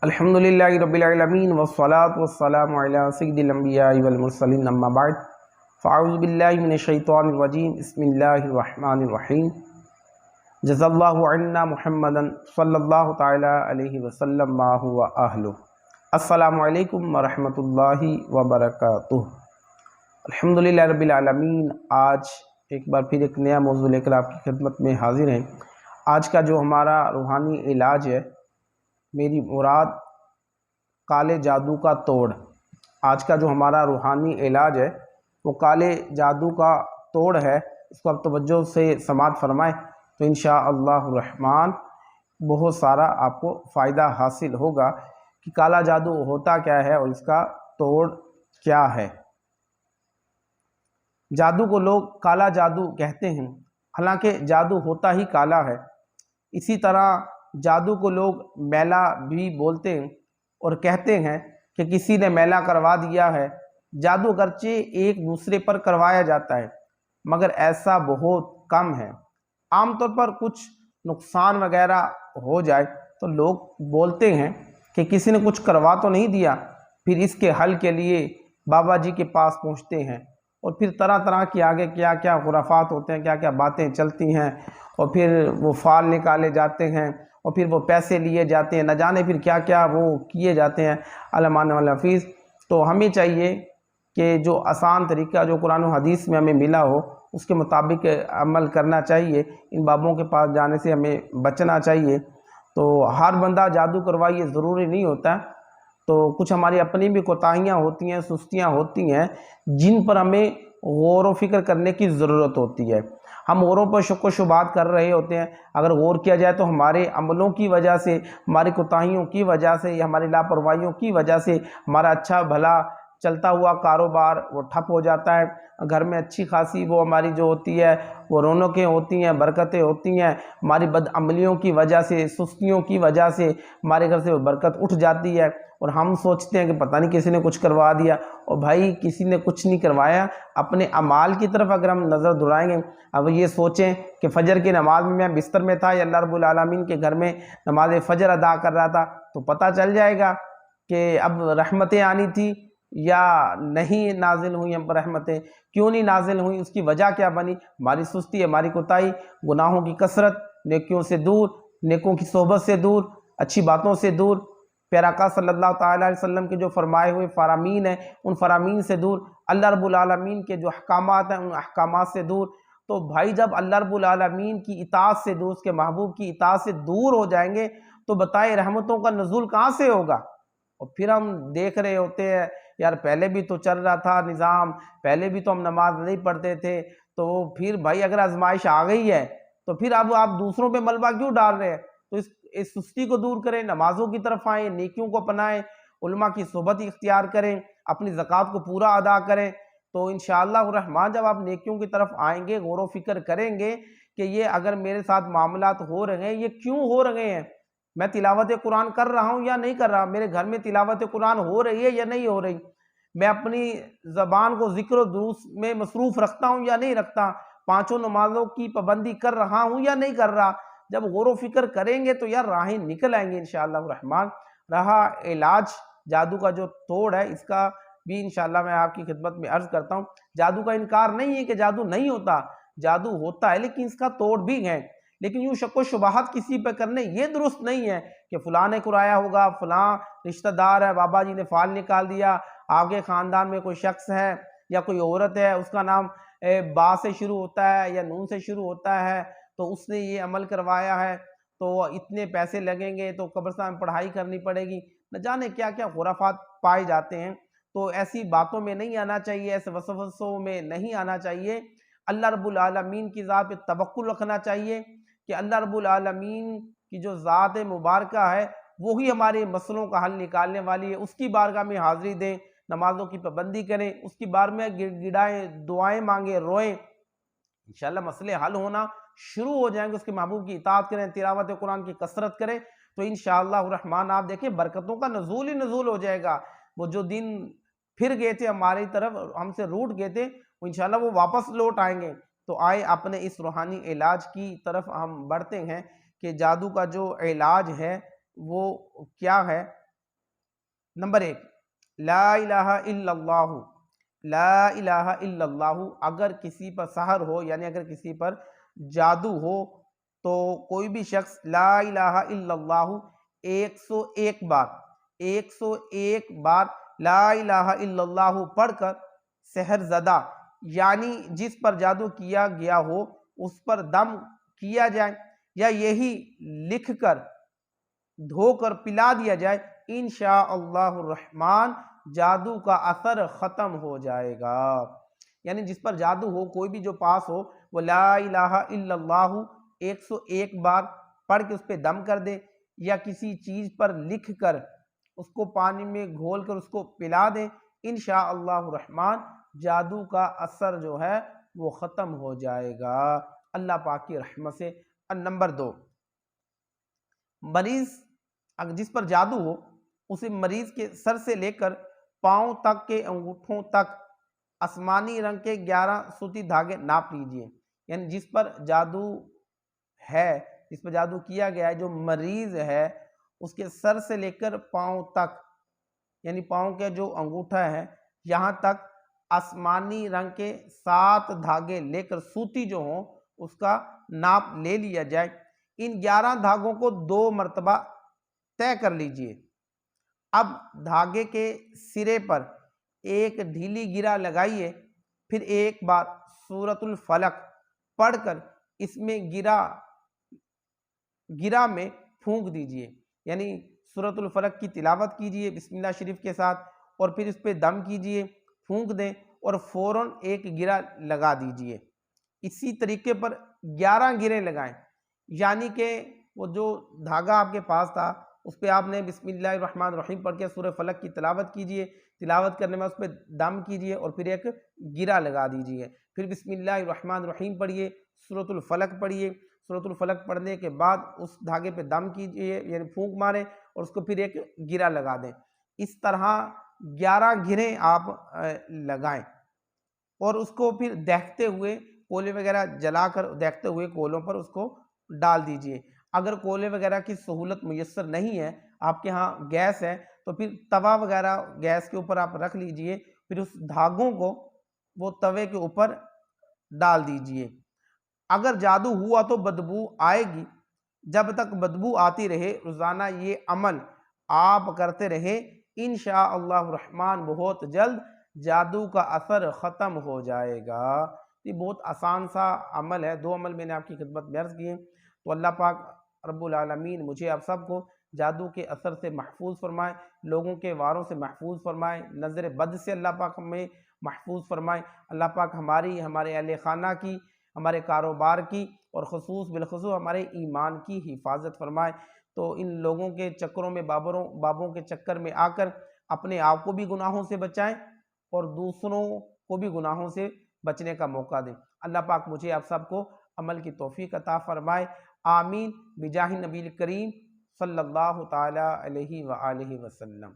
الحمدللہ رب العالمین والصلاة والسلام علی سید الانبیاء والمرسلین اما بعد فاعوذ باللہ من الشیطان الرجیم بسم اللہ الرحمن الرحیم جزا اللہ عنا محمدا صلی اللہ تعالی علیہ وسلم ما هو اہلہ۔ السلام علیکم ورحمۃ اللہ وبرکاتہ۔ الحمدللہ رب العالمین، آج ایک بار پھر ایک نیا موضوع لے کر آپ کی خدمت میں حاضر ہیں۔ آج کا جو ہمارا روحانی علاج ہے، میری مراد کالے جادو کا توڑ۔ آج کا جو ہمارا روحانی علاج ہے وہ کالے جادو کا توڑ ہے۔ اس کو آپ توجہ سے سماعت فرمائیں تو انشاءاللہ الرحمن بہت سارا آپ کو فائدہ حاصل ہوگا کہ کالا جادو ہوتا کیا ہے اور اس کا توڑ کیا ہے۔ جادو کو لوگ کالا جادو کہتے ہیں، حالانکہ جادو ہوتا ہی کالا ہے۔ اسی طرح جادو کو لوگ میلا بھی بولتے ہیں اور کہتے ہیں کہ کسی نے میلا کروا دیا ہے۔ جادو اگرچہ ایک دوسرے پر کروایا جاتا ہے مگر ایسا بہت کم ہے۔ عام طور پر کچھ نقصان وغیرہ ہو جائے تو لوگ بولتے ہیں کہ کسی نے کچھ کروا تو نہیں دیا، پھر اس کے حل کے لیے بابا جی کے پاس پہنچتے ہیں اور پھر طرح طرح کی آگے کیا کیا خرافات ہوتے ہیں، کیا کیا باتیں چلتی ہیں، اور پھر وہ فال نکالے جاتے ہیں اور پھر وہ پیسے لیے جاتے ہیں، نہ جانے پھر کیا کیا وہ کیے جاتے ہیں علمان والحفیظ۔ تو ہمیں چاہیے کہ جو آسان طریقہ جو قرآن و حدیث میں ہمیں ملا ہو اس کے مطابق عمل کرنا چاہیے۔ ان بابوں کے پاس جانے سے ہمیں بچنا چاہیے۔ تو ہر بندہ جادو کروائے ضروری نہیں ہوتا، تو کچھ ہماری اپنی بھی کوتاہیاں ہوتی ہیں، سستیاں ہوتی ہیں جن پر ہمیں غور و فکر کرنے کی ضرورت ہوتی ہے۔ ہم اوروں پر شک و شبہات کر رہے ہوتے ہیں، اگر غور کیا جائے تو ہمارے عملوں کی وجہ سے، ہماری کوتاہیوں کی وجہ سے یا ہماری لاپرواہیوں کی وجہ سے ہمارا اچھا بھلا چلتا ہوا کاروبار وہ ٹھپ ہو جاتا ہے۔ گھر میں اچھی خاصی وہ ہماری جو ہوتی ہے وہ رونقیں ہوتی ہیں، برکتیں ہوتی ہیں، ہماری بدعملیوں کی وجہ سے، سستیوں کی وجہ سے ہمارے گھر سے وہ برکت اٹھ جاتی ہے اور ہم سوچتے ہیں کہ پتہ نہیں کسی نے کچھ کروا دیا۔ اور بھائی کسی نے کچھ نہیں کروایا، اپنے اعمال کی طرف اگر ہم نظر دڑائیں گے، اب یہ سوچیں کہ فجر کی نماز میں بستر میں تھا یا اللہ رب العالمین کے گھر میں نماز فجر ادا کر رہا تھا تو پتہ چل جائے گا کہ اب رحمتیں آنی تھی یا نہیں نازل ہوئی ہم پر رحمتیں، کیوں نہیں نازل ہوئی، اس کی وجہ کیا بنی؟ ہماری سستی، ہماری کوتاہی، گناہوں کی کثرت، نیکیوں سے دور، نیکوں کی صحبت سے دور، اچھی باتوں سے دور، پیارا آقا صلی اللہ تعالیٰ علیہ وسلم کے جو فرمائے ہوئے فرامین ہیں ان فرامین سے دور، اللہ رب العالمین کے جو احکامات ہیں ان احکامات سے دور۔ تو بھائی جب اللہ رب العالمین کی اطاعت سے دور، اس کے محبوب کی اطاعت سے دور ہو جائیں گے تو بتائیں رحمتوں کا نزول کہاں سے ہوگا؟ اور پھر ہم دیکھ رہے ہوتے ہیں یار پہلے بھی تو چل رہا تھا نظام، پہلے بھی تو ہم نماز نہیں پڑھتے تھے، تو پھر بھائی اگر آزمائش آ گئی ہے تو پھر اب آپ دوسروں پہ ملبہ کیوں ڈال رہے ہیں؟ تو اس سستی کو دور کریں، نمازوں کی طرف آئیں، نیکیوں کو اپنائیں، علماء کی صحبت اختیار کریں، اپنی زکوٰۃ کو پورا ادا کریں۔ تو انشاءاللہ الرحمن جب آپ نیکیوں کی طرف آئیں گے، غور و فکر کریں گے کہ یہ اگر میرے ساتھ معاملات ہو رہے ہیں یہ کیوں ہو رہے ہیں، میں تلاوت قرآن کر رہا ہوں یا نہیں کر رہا، میرے گھر میں تلاوت قرآن ہو رہی ہے یا نہیں ہو رہی، میں اپنی زبان کو ذکر و دروس میں مصروف رکھتا ہوں یا نہیں رکھتا، پانچوں نمازوں کی پابندی کر رہا ہوں یا نہیں کر رہا۔ جب غور و فکر کریں گے تو یار راہیں نکل آئیں گے انشاءاللہ الرحمن۔ رہا علاج جادو کا جو توڑ ہے، اس کا بھی انشاءاللہ میں آپ کی خدمت میں عرض کرتا ہوں۔ جادو کا انکار نہیں ہے کہ جادو نہیں ہوتا، جادو ہوتا ہے لیکن اس کا توڑ بھی ہے۔ لیکن یوں شک و شبہات کسی پہ کرنے یہ درست نہیں ہے کہ فلاں نے کرایا ہوگا، فلاں رشتہ دار ہے، بابا جی نے فال نکال دیا، آپ کے خاندان میں کوئی شخص ہے یا کوئی عورت ہے، اس کا نام با سے شروع ہوتا ہے یا نون سے شروع ہوتا ہے، تو اس نے یہ عمل کروایا ہے تو اتنے پیسے لگیں گے، تو قبرستان میں پڑھائی کرنی پڑے گی، نہ جانے کیا کیا خرافات پائے جاتے ہیں۔ تو ایسی باتوں میں نہیں آنا چاہیے، ایسے وسوسوں میں نہیں آنا چاہیے۔ اللہ رب العالمین کی ذات پہ توکل رکھنا چاہیے کہ اللہ رب العالمین کی جو ذات مبارکہ ہے وہی ہمارے مسئلوں کا حل نکالنے والی ہے۔ اس کی بارگاہ میں حاضری دیں، نمازوں کی پابندی کریں، اس کی بارگاہ میں گڑ گڑائیں، دعائیں مانگیں، روئیں، انشاءاللہ مسئلے حل ہونا شروع ہو جائیں گے۔ اس کے محبوب کی اطاعت کریں، تلاوت قرآن کی کثرت کریں تو انشاءاللہ الرحمن آپ دیکھیں برکتوں کا نزول ہی نزول ہو جائے گا۔ وہ جو دن پھر گئے تھے ہماری طرف، ہم سے روٹ گئے تھے، وہ انشاءاللہ وہ واپس لوٹ آئیں گے۔ تو آئے اپنے اس روحانی علاج کی طرف ہم بڑھتے ہیں کہ جادو کا جو علاج ہے وہ کیا ہے۔ نمبر 1، لا الہ الا اللہ، لا الہ الا اللہ۔ اگر کسی پر سحر ہو، یعنی اگر کسی پر جادو ہو، تو کوئی بھی شخص لا الہ الا اللہ 101 بار، 101 بار لا الہ الا اللہ پڑھ کر سحر زدہ، یعنی جس پر جادو کیا گیا ہو اس پر دم کیا جائے، یا یہی لکھ کر دھو کر پلا دیا جائے، انشاءاللہ الرحمن جادو کا اثر ختم ہو جائے گا۔ یعنی جس پر جادو ہو، کوئی بھی جو پاس ہو، وہ لا الہ الا اللہ 101 بار پڑھ کے اس پہ دم کر دے، یا کسی چیز پر لکھ کر اس کو پانی میں گھول کر اس کو پلا دیں، انشاءاللہ الرحمن جادو کا اثر جو ہے وہ ختم ہو جائے گا اللہ پاک کی رحمت سے۔ نمبر 2، مریض جس پر جادو ہو، اسے مریض کے سر سے لے کر پاؤں تک کے انگوٹھوں تک آسمانی رنگ کے 11 سوتی دھاگے ناپ لیجئے۔ یعنی جس پر جادو ہے، جس پر جادو کیا گیا ہے، جو مریض ہے، اس کے سر سے لے کر پاؤں تک، یعنی پاؤں کا جو انگوٹھا ہے یہاں تک آسمانی رنگ کے 7 دھاگے لے کر، سوتی جو ہوں، اس کا ناپ لے لیا جائے۔ ان 11 دھاگوں کو 2 مرتبہ طے کر لیجئے۔ اب دھاگے کے سرے پر ایک ڈھیلی گرہ لگائیے، پھر ایک بار سورۃ الفلق پڑھ کر اس میں گرہ میں پھونک دیجئے، یعنی سورۃ الفلق کی تلاوت کیجئے بسم اللہ شریف کے ساتھ، اور پھر اس پہ دم کیجئے، پھونک دیں اور فوراً ایک گرہ لگا دیجئے۔ اسی طریقے پر 11 گرہیں لگائیں، یعنی کہ وہ جو دھاگا آپ کے پاس تھا اس پہ آپ نے بسم اللہ الرحمن الرحیم پڑھ کے سورہ فلق کی تلاوت کیجئے، تلاوت کرنے میں اس پہ دم کیجئے اور پھر ایک گرہ لگا دیجئے، پھر بسم اللہ الرحمن الرحیم پڑھیے، سورۃ الفلق پڑھیے، سورۃ الفلق پڑھنے کے بعد اس دھاگے پہ دم کیجئے، یعنی پھونک ماریں اور اس کو پھر ایک گرہ لگا دیں۔ اس طرح 11 گرہیں آپ لگائیں، اور اس کو پھر دیکھتے ہوئے کولے وغیرہ جلا کر دیکھتے ہوئے کولوں پر اس کو ڈال دیجئے۔ اگر کولے وغیرہ کی سہولت میسر نہیں ہے، آپ کے ہاں گیس ہے، تو پھر توا وغیرہ گیس کے اوپر آپ رکھ لیجئے، پھر اس دھاگوں کو وہ توے کے اوپر ڈال دیجئے۔ اگر جادو ہوا تو بدبو آئے گی، جب تک بدبو آتی رہے روزانہ یہ عمل آپ کرتے رہے، انشاءاللہ الرحمن بہت جلد جادو کا اثر ختم ہو جائے گا۔ یہ بہت آسان سا عمل ہے، 2 عمل میں نے آپ کی خدمت میں عرض کیے۔ تو اللہ پاک رب العالمین مجھے آپ سب کو جادو کے اثر سے محفوظ فرمائے، لوگوں کے واروں سے محفوظ فرمائے، نظر بد سے اللہ پاک ہمیں محفوظ فرمائے۔ اللہ پاک ہمارے اہل خانہ کی، ہمارے کاروبار کی، اور بالخصوص ہمارے ایمان کی حفاظت فرمائے۔ تو ان لوگوں کے چکروں میں، بابوں کے چکر میں آ کر اپنے آپ کو بھی گناہوں سے بچائیں اور دوسروں کو بھی گناہوں سے بچنے کا موقع دیں۔ اللہ پاک مجھے آپ سب کو عمل کی توفیق عطا فرمائے، آمین، بجاہ نبی کریم صلی اللہ تعالی علیہ وآلہ وسلم۔